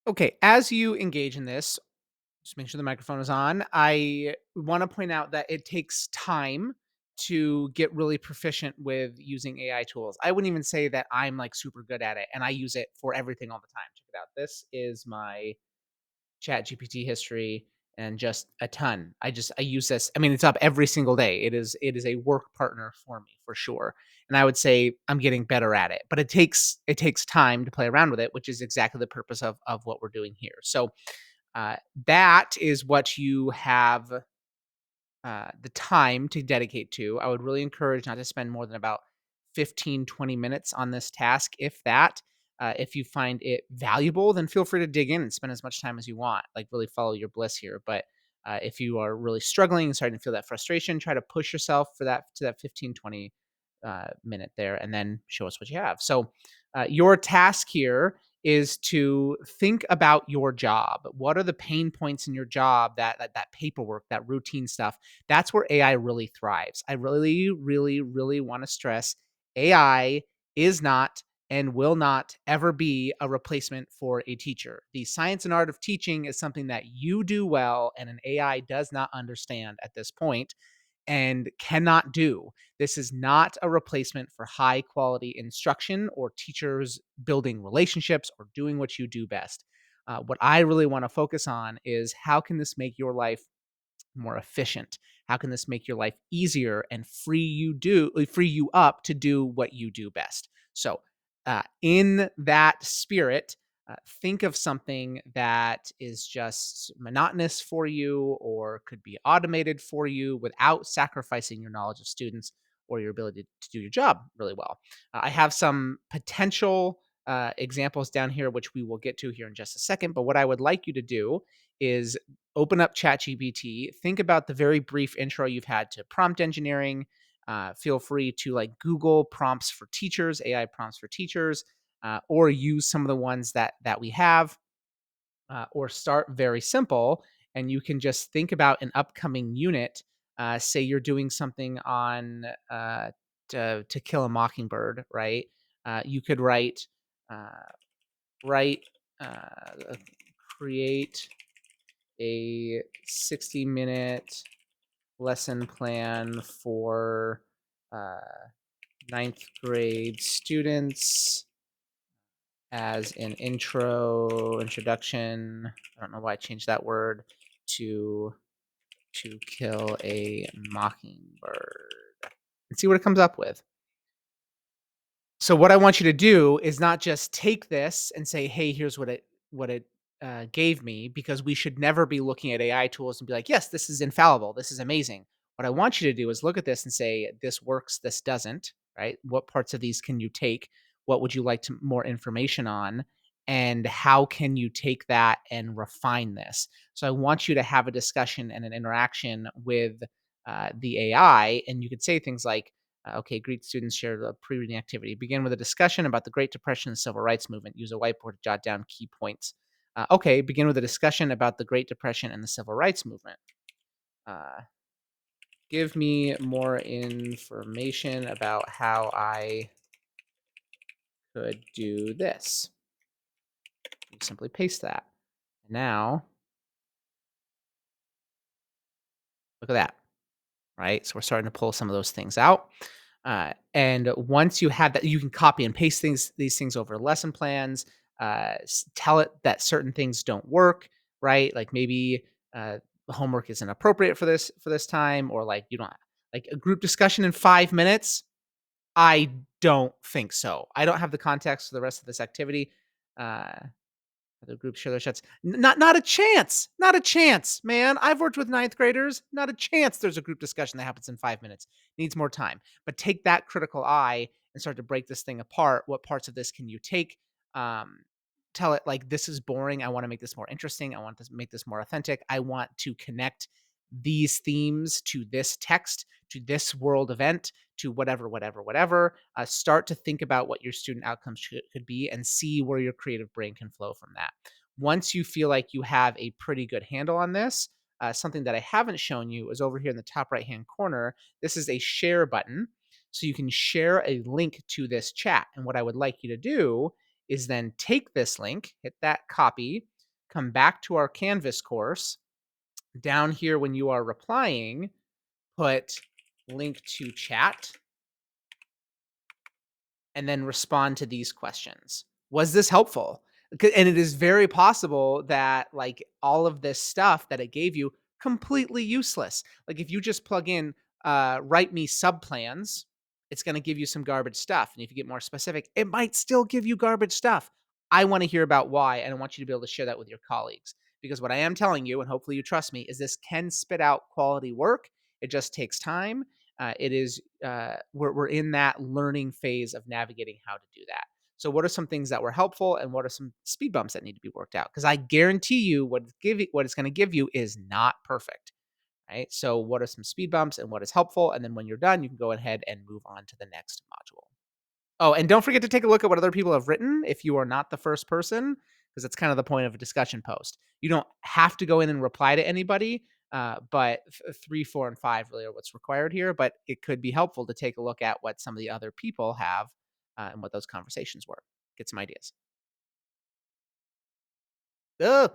Okay, as you engage in this, just make sure the microphone is on. I want to point out that it takes time to get really proficient with using AI tools. I wouldn't even say that I'm like super good at it and I use it for everything all the time. Check it out. This is my Chat GPT history and just a ton. I use this. I mean, it's up every single day. It is a work partner for me for sure. And I would say I'm getting better at it. But it takes time to play around with it, which is exactly the purpose of what we're doing here. So that is what you have the time to dedicate to. I would really encourage not to spend more than about 15-20 minutes on this task, if that. If you find it valuable, then feel free to dig in and spend as much time as you want. Like, really follow your bliss here. But if you are really struggling and starting to feel that frustration, try to push yourself for that to that 15-20 minute there, and then show us what you have. So, your task here is to think about your job. What are the pain points in your job, that paperwork, that routine stuff? That's where AI really thrives. I really, really, really want to stress AI is not and will not ever be a replacement for a teacher. The science and art of teaching is something that you do well and an AI does not understand at this point and cannot do. This is not a replacement for high quality instruction or teachers building relationships or doing what you do best. What I really want to focus on is how can this make your life more efficient? How can this make your life easier and free you up to do what you do best? So, in that spirit, think of something that is just monotonous for you or could be automated for you without sacrificing your knowledge of students or your ability to do your job really well. I have some potential examples down here, which we will get to here in just a second. But what I would like you to do is open up ChatGPT, think about the very brief intro you've had to prompt engineering. Feel free to like Google prompts for teachers, AI prompts for teachers, or use some of the ones that we have, or start very simple. And you can just think about an upcoming unit. Say you're doing something on to kill a mockingbird, right? You could uh, write, create a 60-minute lesson plan for uh, ninth grade students as an introduction. I don't know why I changed that word to kill a mockingbird and see what it comes up with. So what I want you to do is not just take this and say, "Hey, here's what it gave me," because we should never be looking at AI tools and be like, "Yes, this is infallible. This is amazing." What I want you to do is look at this and say, "This works. This doesn't." Right? What parts of these can you take? What would you like to more information on? And how can you take that and refine this? So I want you to have a discussion and an interaction with the AI, and you could say things like, okay, greet students, share the pre-reading activity. Begin with a discussion about the Great Depression and the Civil Rights Movement. Use a whiteboard to jot down key points. Okay, begin with a discussion about the Great Depression and the Civil Rights Movement. Uh, Give me more information about how I could do this. You simply paste that. Now, look at that, right? So we're starting to pull some of those things out. And once you have that, you can copy and paste these things over lesson plans. Tell it that certain things don't work, right? Like maybe the homework isn't appropriate for this time, or like you don't like a group discussion in 5 minutes. I don't think so. I don't have the context for the rest of this activity. Uh, other groups share their chats. Not a chance. Not a chance, man. I've worked with ninth graders. Not a chance there's a group discussion that happens in 5 minutes. Needs more time. But take that critical eye and start to break this thing apart. What parts of this can you take? Um, Tell it like this is boring. I want to make this more interesting. I want to make this more authentic. I want to connect these themes to this text, to this world event, to whatever, whatever, whatever. Start to think about what your student outcomes could be and see where your creative brain can flow from that. Once you feel like you have a pretty good handle on this, something that I haven't shown you is over here in the top right hand corner. This is a share button. So you can share a link to this chat. And what I would like you to do is then take this link, hit that copy, come back to our Canvas course. Down here, when you are replying, put link to chat and then respond to these questions. Was this helpful? And it is very possible that like all of this stuff that it gave you completely useless. Like if you just plug in write me sub plans, it's going to give you some garbage stuff. And if you get more specific, it might still give you garbage stuff. I want to hear about why, and I want you to be able to share that with your colleagues. Because what I am telling you, and hopefully you trust me, is this can spit out quality work. It just takes time. It is we're in that learning phase of navigating how to do that. So, what are some things that were helpful, and what are some speed bumps that need to be worked out? Because I guarantee you, what it's going to give you is not perfect, right? So, what are some speed bumps, and what is helpful? And then when you're done, you can go ahead and move on to the next module. Oh, and don't forget to take a look at what other people have written if you are not the first person, because that's kind of the point of a discussion post. You don't have to go in and reply to anybody, but 3, 4, and 5 really are what's required here. But it could be helpful to take a look at what some of the other people have and what those conversations were. Get some ideas. Ugh.